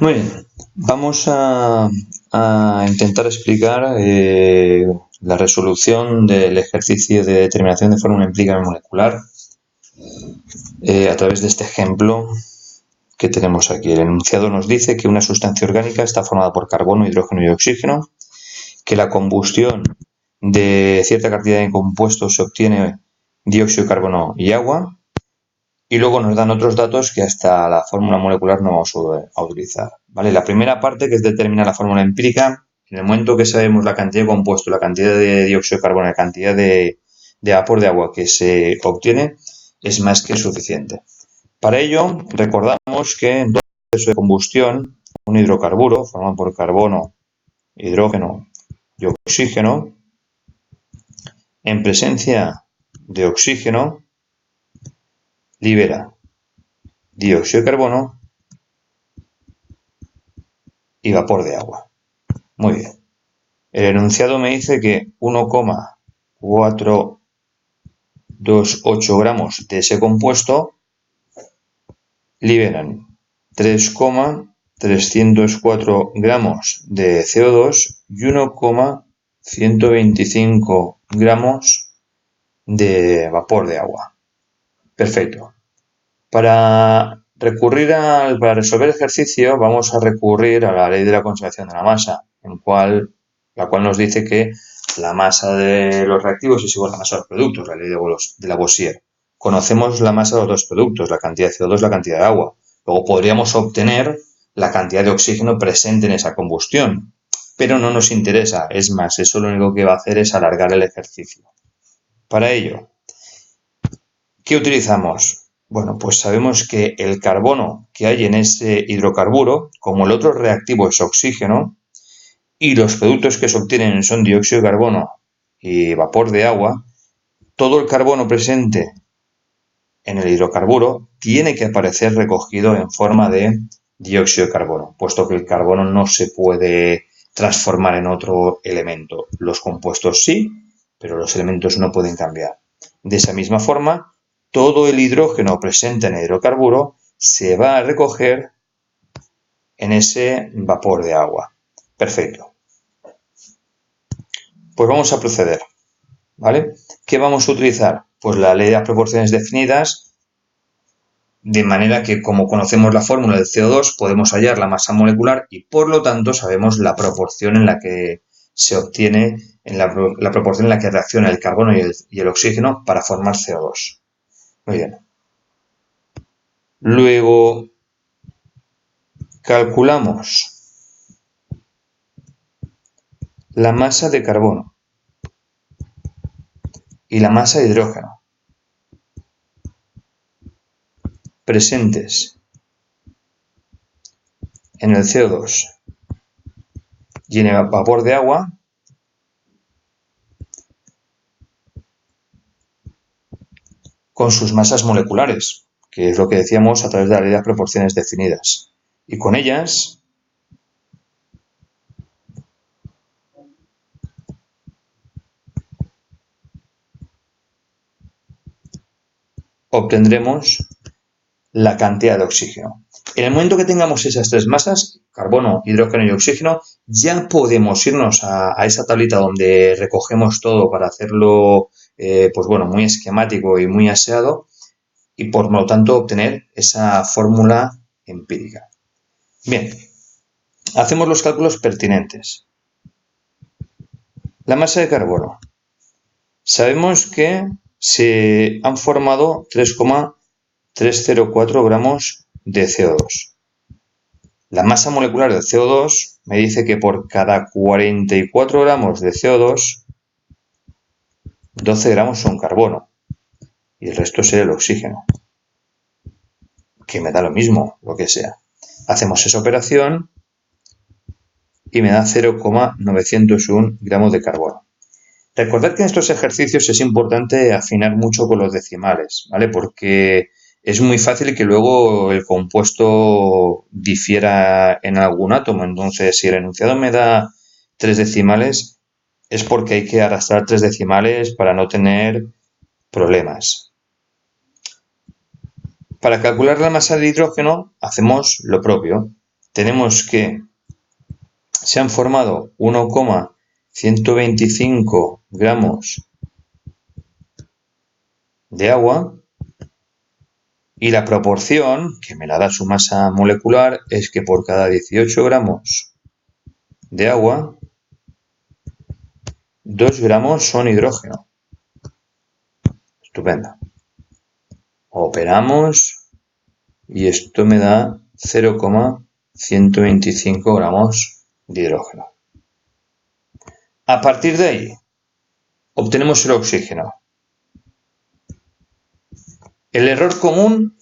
Muy bien, vamos a intentar explicar la resolución del ejercicio de determinación de fórmula empírica molecular a través de este ejemplo que tenemos aquí. El enunciado nos dice que una sustancia orgánica está formada por carbono, hidrógeno y oxígeno, que la combustión de cierta cantidad de compuestos se obtiene dióxido de carbono y agua, y luego nos dan otros datos que hasta la fórmula molecular no vamos a utilizar. ¿Vale? La primera parte, que es determinar la fórmula empírica, en el momento que sabemos la cantidad de compuesto, la cantidad de dióxido de carbono, la cantidad de vapor de agua que se obtiene, es más que suficiente. Para ello, recordamos que en todo proceso de combustión, un hidrocarburo formado por carbono, hidrógeno y oxígeno, en presencia de oxígeno, libera dióxido de carbono y vapor de agua. Muy bien. El enunciado me dice que 1,428 gramos de ese compuesto liberan 3,304 gramos de CO2 y 1,125 gramos de vapor de agua. Perfecto. Para resolver el ejercicio vamos a recurrir a la ley de la conservación de la masa, la cual nos dice que la masa de los reactivos es igual a la masa de los productos, la ley de Lavoisier. Conocemos la masa de los dos productos, la cantidad de CO2, la cantidad de agua. Luego podríamos obtener la cantidad de oxígeno presente en esa combustión, pero no nos interesa. Es más, eso lo único que va a hacer es alargar el ejercicio. Para ello, ¿qué utilizamos? Bueno, pues sabemos que el carbono que hay en ese hidrocarburo, como el otro reactivo es oxígeno, y los productos que se obtienen son dióxido de carbono y vapor de agua, todo el carbono presente en el hidrocarburo tiene que aparecer recogido en forma de dióxido de carbono, puesto que el carbono no se puede transformar en otro elemento. Los compuestos sí, pero los elementos no pueden cambiar. De esa misma forma, todo el hidrógeno presente en el hidrocarburo se va a recoger en ese vapor de agua. Perfecto. Pues vamos a proceder, ¿vale? ¿Qué vamos a utilizar? Pues la ley de las proporciones definidas, de manera que, como conocemos la fórmula del CO2, podemos hallar la masa molecular y, por lo tanto, sabemos la proporción en la que se obtiene, la proporción en la que reacciona el carbono y el oxígeno para formar CO2. Muy bien. Luego, calculamos la masa de carbono y la masa de hidrógeno presentes en el CO2 y en el vapor de agua con sus masas moleculares, que es lo que decíamos a través de la ley de las proporciones definidas. Y con ellas obtendremos la cantidad de oxígeno. En el momento que tengamos esas tres masas, carbono, hidrógeno y oxígeno, ya podemos irnos a esa tablita donde recogemos todo para hacerlo pues bueno, muy esquemático y muy aseado, y por lo tanto obtener esa fórmula empírica. Bien, hacemos los cálculos pertinentes. La masa de carbono. Sabemos que se han formado 3,304 gramos de CO2. La masa molecular del CO2 me dice que por cada 44 gramos de CO2, 12 gramos son carbono y el resto será el oxígeno, que me da lo mismo, lo que sea. Hacemos esa operación y me da 0,901 gramos de carbono. Recordad que en estos ejercicios es importante afinar mucho con los decimales, ¿vale? Porque es muy fácil que luego el compuesto difiera en algún átomo. Entonces, si el enunciado me da 3 decimales, es porque hay que arrastrar 3 decimales para no tener problemas. Para calcular la masa de hidrógeno hacemos lo propio. tenemos que se han formado 1,125 gramos de agua y la proporción, que me la da su masa molecular, es que por cada 18 gramos de agua, 2 gramos son hidrógeno. Estupendo. Operamos y esto me da 0,125 gramos de hidrógeno. A partir de ahí, obtenemos el oxígeno. El error común,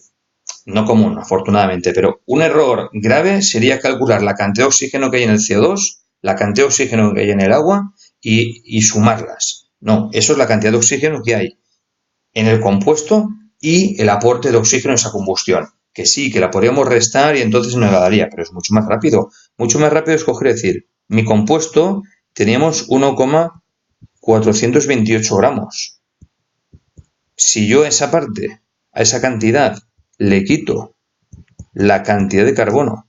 no común afortunadamente, pero un error grave sería calcular la cantidad de oxígeno que hay en el CO2, la cantidad de oxígeno que hay en el agua y sumarlas. No, eso es la cantidad de oxígeno que hay en el compuesto y el aporte de oxígeno en esa combustión. Que sí, que la podríamos restar y entonces nos la daría, pero es mucho más rápido. Mucho más rápido es coger y decir, mi compuesto teníamos 1,428 gramos. Si yo a esa parte, a esa cantidad, le quito la cantidad de carbono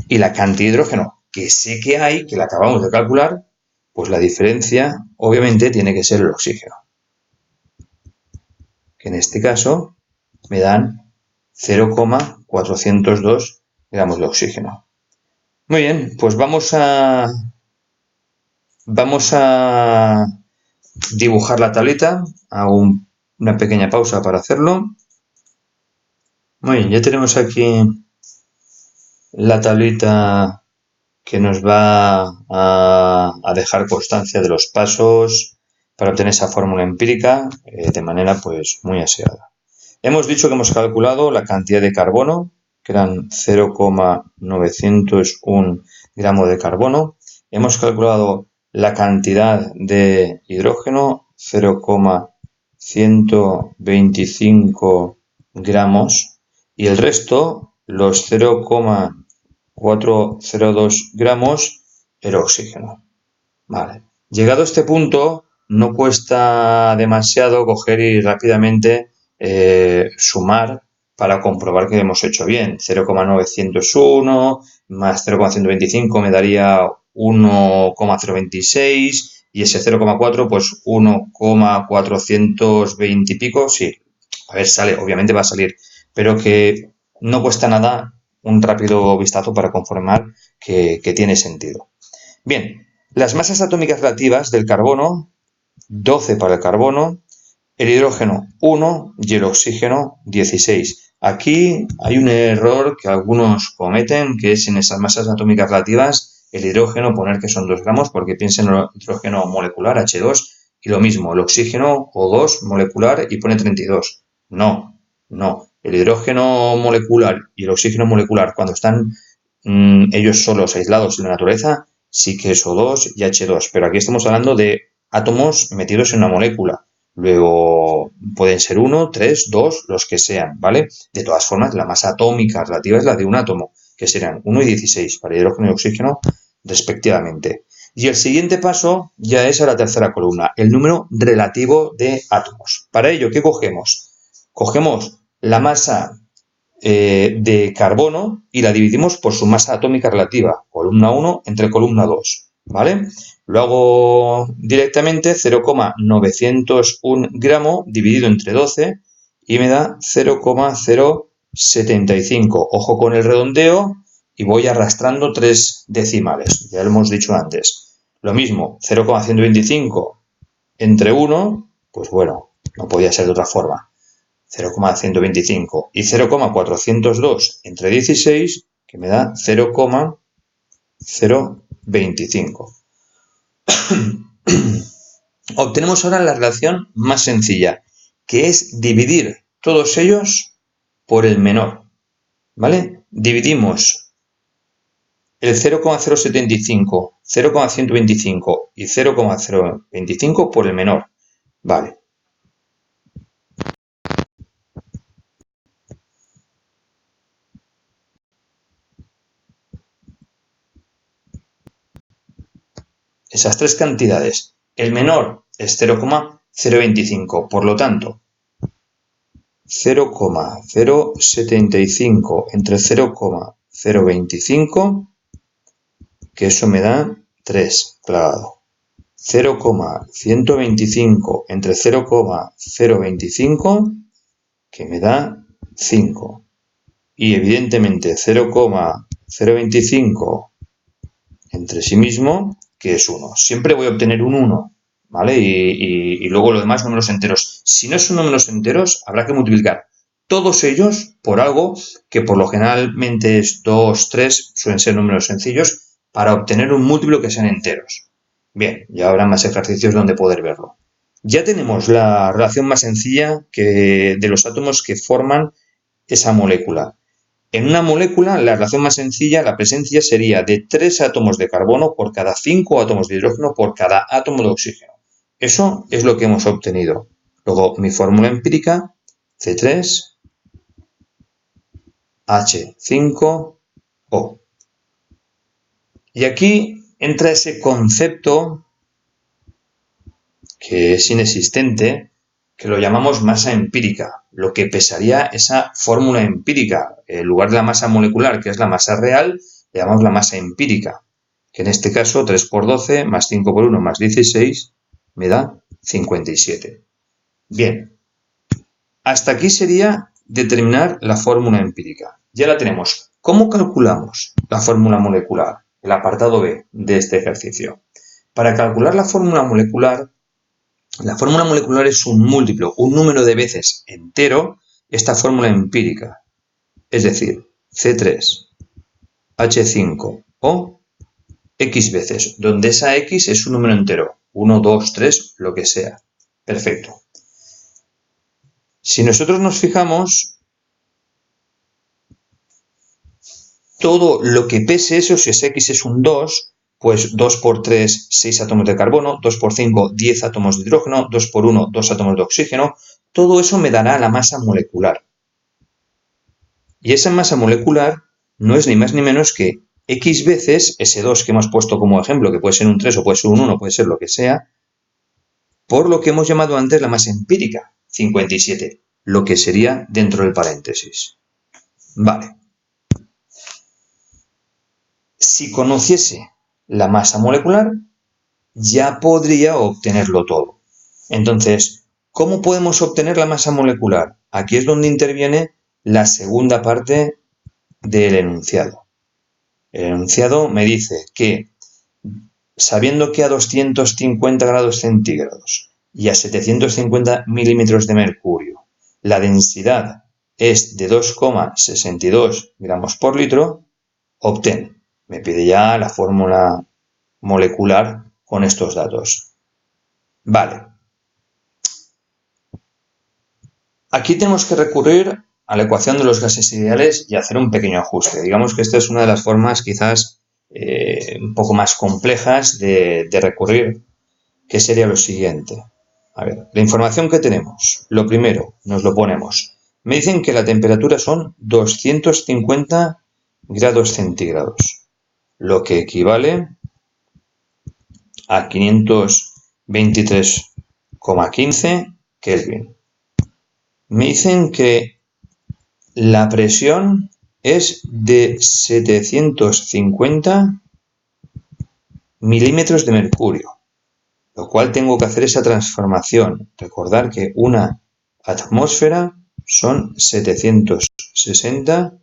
y la cantidad de hidrógeno que sé que hay, que la acabamos de calcular, pues la diferencia obviamente tiene que ser el oxígeno. Que en este caso me dan 0,402 gramos de oxígeno. Muy bien, pues vamos a dibujar la tableta. Hago una pequeña pausa para hacerlo. Muy bien, ya tenemos aquí la tablita que nos va a dejar constancia de los pasos para obtener esa fórmula empírica de manera pues muy aseada. Hemos dicho que hemos calculado la cantidad de carbono, que eran 0,901 gramos de carbono. Hemos calculado la cantidad de hidrógeno, 0,125 gramos. Y el resto, los 0,402 gramos, el oxígeno. Vale. Llegado a este punto, no cuesta demasiado coger y rápidamente sumar para comprobar que hemos hecho bien. 0,901 más 0,125 me daría 1,026 y ese 0,4 pues 1,420 y pico. Sí, a ver, sale, obviamente va a salir, pero que no cuesta nada un rápido vistazo para confirmar que tiene sentido. Bien, las masas atómicas relativas del carbono, 12 para el carbono, el hidrógeno 1 y el oxígeno 16. Aquí hay un error que algunos cometen, que es en esas masas atómicas relativas el hidrógeno poner que son 2 gramos porque piensen en el hidrógeno molecular H2 y lo mismo, el oxígeno O2 molecular y pone 32. No. El hidrógeno molecular y el oxígeno molecular cuando están ellos solos aislados en la naturaleza sí que es O2 y H2, pero aquí estamos hablando de átomos metidos en una molécula. Luego pueden ser 1, 3, 2, los que sean, ¿vale? De todas formas, la masa atómica relativa es la de un átomo, que serán 1 y 16 para hidrógeno y oxígeno respectivamente. Y el siguiente paso ya es a la tercera columna, el número relativo de átomos. Para ello, ¿qué cogemos? Cogemos la masa de carbono y la dividimos por su masa atómica relativa, columna 1 entre columna 2, ¿vale? Lo hago directamente 0,901 gramos dividido entre 12 y me da 0,075. Ojo con el redondeo y voy arrastrando 3 decimales, ya lo hemos dicho antes. Lo mismo, 0,125 entre 1, pues bueno, no podía ser de otra forma. 0,125 y 0,402 entre 16, que me da 0,025. Obtenemos ahora la relación más sencilla, que es dividir todos ellos por el menor, ¿vale? Dividimos el 0,075, 0,125 y 0,025 por el menor, ¿vale? Esas tres cantidades. El menor es 0,025, por lo tanto, 0,075 entre 0,025 0,25, que eso me da 3 clavado. 0,125 entre 0,025, que me da 5. Y evidentemente 0,025 entre sí mismo, que es 1. Siempre voy a obtener un 1, ¿vale? Y luego los demás números enteros. Si no son números enteros, habrá que multiplicar todos ellos por algo que por lo generalmente es 2, 3, suelen ser números sencillos, para obtener un múltiplo que sean enteros. Bien, ya habrá más ejercicios donde poder verlo. Ya tenemos la relación más sencilla de los átomos que forman esa molécula. En una molécula, la relación más sencilla, la presencia sería de 3 átomos de carbono por cada 5 átomos de hidrógeno por cada átomo de oxígeno. Eso es lo que hemos obtenido. Luego, mi fórmula empírica, C3H5O. Y aquí entra ese concepto que es inexistente, que lo llamamos masa empírica, lo que pesaría esa fórmula empírica. En lugar de la masa molecular, que es la masa real, le llamamos la masa empírica, que en este caso 3 por 12 más 5 por 1 más 16 me da 57. Bien, hasta aquí sería determinar la fórmula empírica. Ya la tenemos. ¿Cómo calculamos la fórmula molecular? El apartado B de este ejercicio. Para calcular la fórmula molecular es un múltiplo, un número de veces entero, esta fórmula empírica. Es decir, C3H5O X veces, donde esa X es un número entero. 1, 2, 3, lo que sea. Perfecto. Si nosotros nos fijamos, todo lo que pese eso, si es X es un 2, pues 2 por 3, 6 átomos de carbono, 2 por 5, 10 átomos de hidrógeno, 2 por 1, 2 átomos de oxígeno. Todo eso me dará la masa molecular. Y esa masa molecular no es ni más ni menos que X veces ese 2 que hemos puesto como ejemplo, que puede ser un 3 o puede ser un 1, puede ser lo que sea, por lo que hemos llamado antes la masa empírica, 57, lo que sería dentro del paréntesis. Vale. Si conociese la masa molecular, ya podría obtenerlo todo. Entonces, ¿cómo podemos obtener la masa molecular? Aquí es donde interviene la segunda parte del enunciado. El enunciado me dice que, sabiendo que a 250 grados centígrados y a 750 milímetros de mercurio, la densidad es de 2,62 gramos por litro, obtén. Me pide ya la fórmula molecular con estos datos. Vale. Aquí tenemos que recurrir a la ecuación de los gases ideales y hacer un pequeño ajuste. Digamos que esta es una de las formas quizás un poco más complejas de recurrir, que sería lo siguiente. A ver, la información que tenemos. Lo primero, nos lo ponemos. Me dicen que la temperatura son 250 grados centígrados, lo que equivale a 523,15 Kelvin. Me dicen que la presión es de 750 milímetros de mercurio, lo cual tengo que hacer esa transformación. Recordar que una atmósfera son 760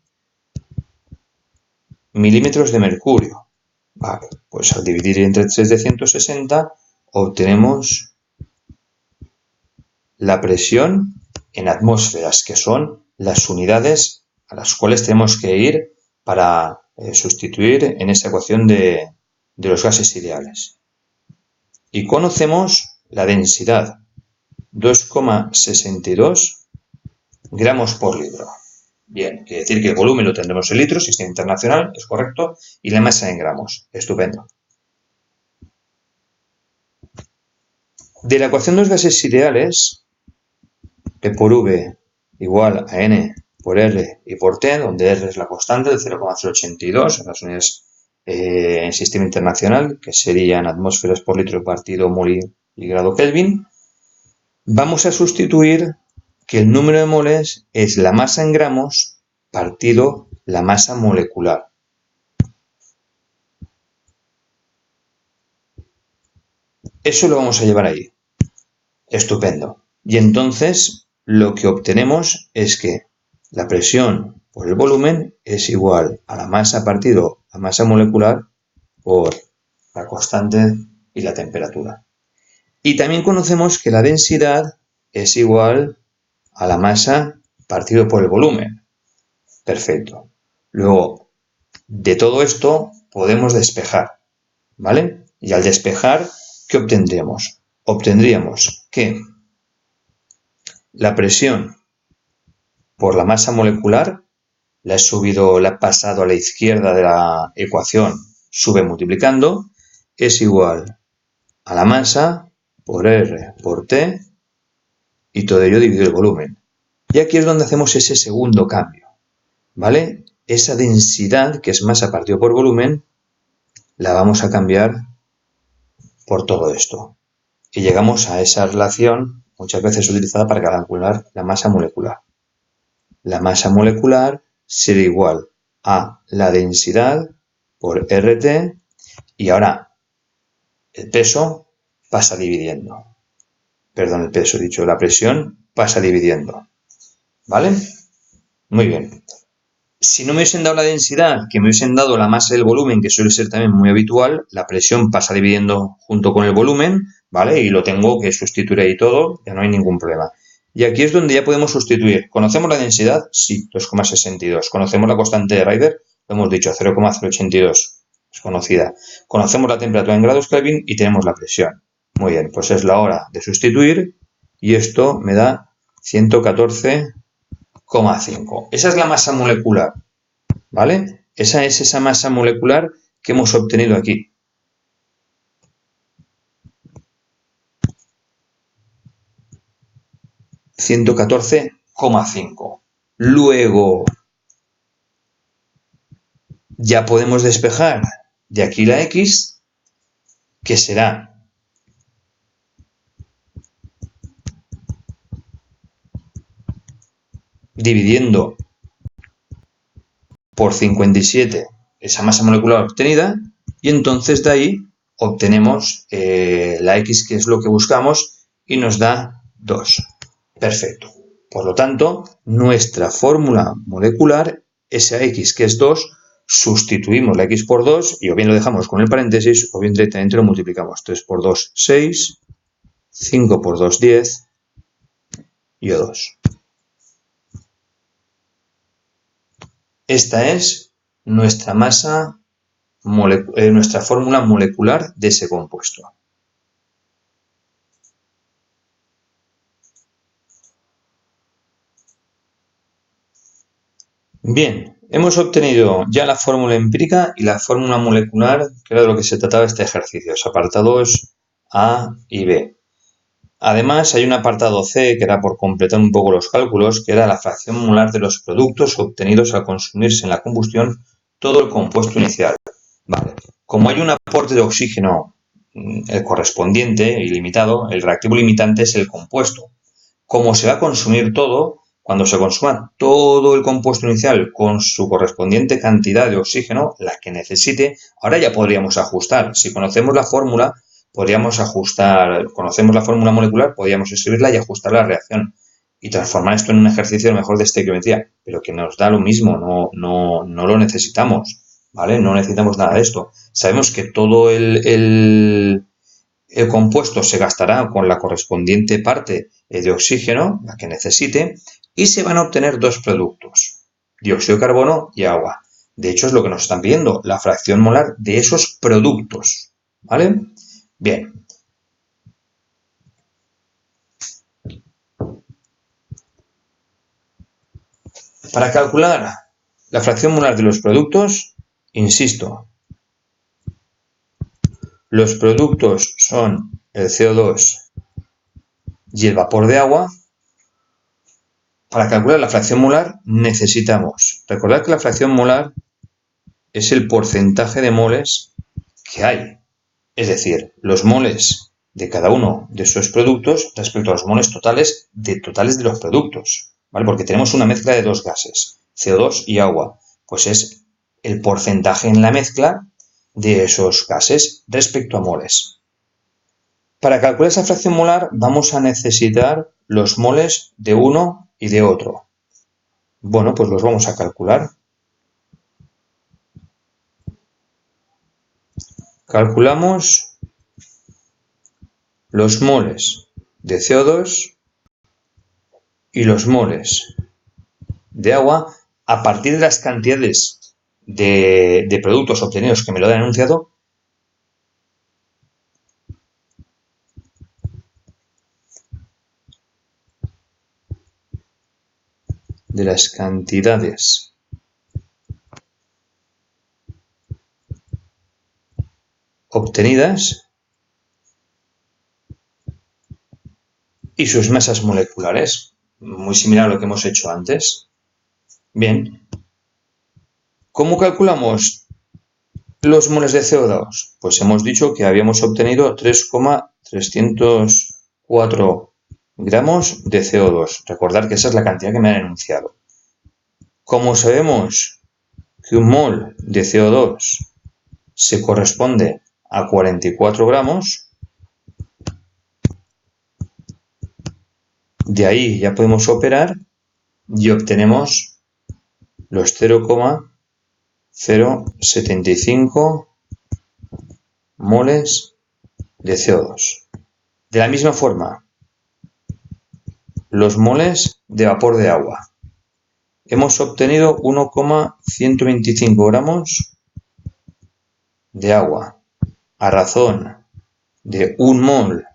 milímetros de mercurio. Vale, pues al dividir entre 760 obtenemos la presión en atmósferas, que son las unidades a las cuales tenemos que ir para sustituir en esa ecuación de los gases ideales. Y conocemos la densidad, 2,62 gramos por litro. Bien, quiere decir que el volumen lo tendremos en litros, sistema internacional, es correcto, y la masa en gramos. Estupendo. De la ecuación de los gases ideales, P por V igual a N por R y por T, donde R es la constante de 0,082 en las unidades en sistema internacional, que serían atmósferas por litro partido mol y grado Kelvin, vamos a sustituir que el número de moles es la masa en gramos partido la masa molecular. Eso lo vamos a llevar ahí. Estupendo. Y entonces lo que obtenemos es que la presión por el volumen es igual a la masa partido la masa molecular por la constante y la temperatura. Y también conocemos que la densidad es igual a la masa partido por el volumen. Perfecto. Luego, de todo esto podemos despejar, ¿vale? Y al despejar, ¿qué obtendríamos? Obtendríamos que la presión por la masa molecular, la he pasado a la izquierda de la ecuación, sube multiplicando, es igual a la masa por R por T y todo ello dividido el volumen. Y aquí es donde hacemos ese segundo cambio, ¿vale? Esa densidad, que es masa partido por volumen, la vamos a cambiar por todo esto. Y llegamos a esa relación, muchas veces utilizada para calcular la masa molecular. La masa molecular será igual a la densidad por RT y ahora el peso pasa dividiendo. Perdón, el peso, dicho, la presión pasa dividiendo. ¿Vale? Muy bien. Si no me hubiesen dado la densidad, que me hubiesen dado la masa del volumen, que suele ser también muy habitual, la presión pasa dividiendo junto con el volumen, ¿vale? Y lo tengo que sustituir ahí todo, ya no hay ningún problema. Y aquí es donde ya podemos sustituir. ¿Conocemos la densidad? Sí, 2,62. ¿Conocemos la constante de Rayleigh? Lo hemos dicho, 0,082. Es conocida. Conocemos la temperatura en grados Kelvin y tenemos la presión. Muy bien, pues es la hora de sustituir y esto me da 114,5. Esa es la masa molecular, ¿vale? Esa es esa masa molecular que hemos obtenido aquí. $114,5. Luego, ya podemos despejar de aquí la X, que será dividiendo por 57 esa masa molecular obtenida, y entonces de ahí obtenemos la X, que es lo que buscamos, y nos da 2. Perfecto. Por lo tanto, nuestra fórmula molecular, esa X que es 2, sustituimos la X por 2 y o bien lo dejamos con el paréntesis o bien directamente lo multiplicamos. 3 por 2, 6, 5 por 2, 10 y O2. Esta es nuestra nuestra fórmula molecular de ese compuesto. Bien, hemos obtenido ya la fórmula empírica y la fórmula molecular, que era de lo que se trataba este ejercicio, los apartados A y B. Además, hay un apartado C, que era por completar un poco los cálculos, que era la fracción molar de los productos obtenidos al consumirse en la combustión todo el compuesto inicial. Vale. Como hay un aporte de oxígeno el correspondiente, ilimitado, el reactivo limitante es el compuesto. Como se va a consumir todo, cuando se consuma todo el compuesto inicial con su correspondiente cantidad de oxígeno, la que necesite, ahora ya podríamos ajustar. Si conocemos la fórmula, podríamos ajustar, conocemos la fórmula molecular, podríamos escribirla y ajustar la reacción y transformar esto en un ejercicio mejor de estequiometría, pero que nos da lo mismo, no lo necesitamos, ¿vale? No necesitamos nada de esto. Sabemos que todo el compuesto se gastará con la correspondiente parte de oxígeno, la que necesite, y se van a obtener dos productos, dióxido de carbono y agua. De hecho, es lo que nos están pidiendo, la fracción molar de esos productos, ¿vale? Bien. Para calcular la fracción molar de los productos, insisto, los productos son el CO2 y el vapor de agua. Para calcular la fracción molar necesitamos recordar que la fracción molar es el porcentaje de moles que hay. Es decir, los moles de cada uno de esos productos respecto a los moles totales de los productos, ¿vale? Porque tenemos una mezcla de dos gases, CO2 y agua. Pues es el porcentaje en la mezcla de esos gases respecto a moles. Para calcular esa fracción molar vamos a necesitar los moles de uno y de otro. Bueno, pues los vamos a calcular. Calculamos los moles de CO2 y los moles de agua a partir de las cantidades de productos obtenidos que me lo han enunciado de las cantidades obtenidas y sus masas moleculares, muy similar a lo que hemos hecho antes. Bien, ¿cómo calculamos los moles de CO2? Pues hemos dicho que habíamos obtenido 3,304 gramos de CO2. Recordad que esa es la cantidad que me han enunciado. Como sabemos que un mol de CO2 se corresponde a 44 gramos, de ahí ya podemos operar y obtenemos los 0,075 moles de CO2. De la misma forma, los moles de vapor de agua. Hemos obtenido 1,125 gramos de agua a razón de un mol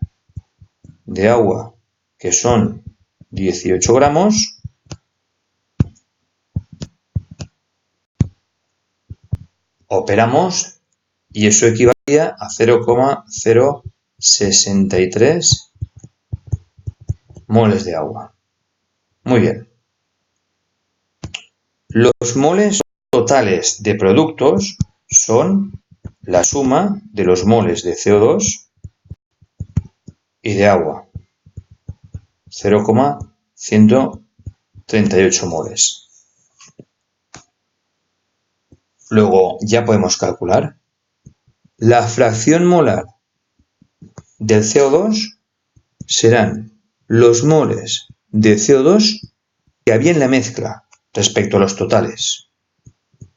de agua, que son 18 gramos, operamos y eso equivalía a 0,063 moles de agua. Muy bien. Los moles totales de productos son la suma de los moles de CO2 y de agua, 0,138 moles. Luego ya podemos calcular la fracción molar del CO2 serán los moles de CO2 que había en la mezcla respecto a los totales.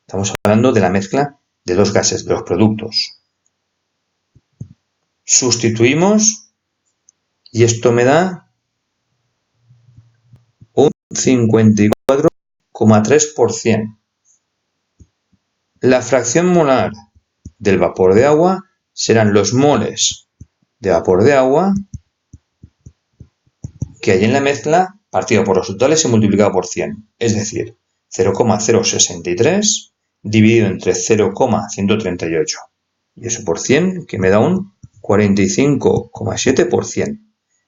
Estamos hablando de la mezcla de dos gases, de los productos. Sustituimos y esto me da un 54,3%. La fracción molar del vapor de agua serán los moles de vapor de agua que hay en la mezcla partido por los totales y multiplicado por 100, es decir, 0,063 dividido entre 0,138 y eso por 100 que me da un 45,7%.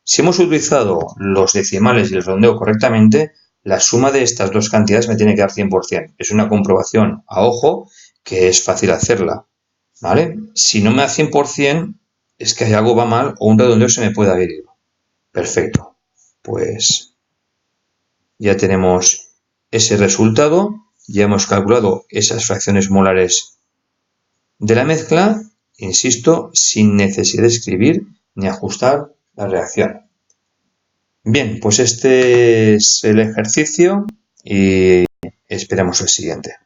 Si hemos utilizado los decimales y el redondeo correctamente, la suma de estas dos cantidades me tiene que dar 100%. Es una comprobación a ojo que es fácil hacerla, ¿vale? Si no me da 100%, es que algo va mal o un redondeo se me puede haber ido. Perfecto. Pues ya tenemos ese resultado, ya hemos calculado esas fracciones molares de la mezcla, insisto, sin necesidad de escribir ni ajustar la reacción. Bien, pues este es el ejercicio y esperamos el siguiente.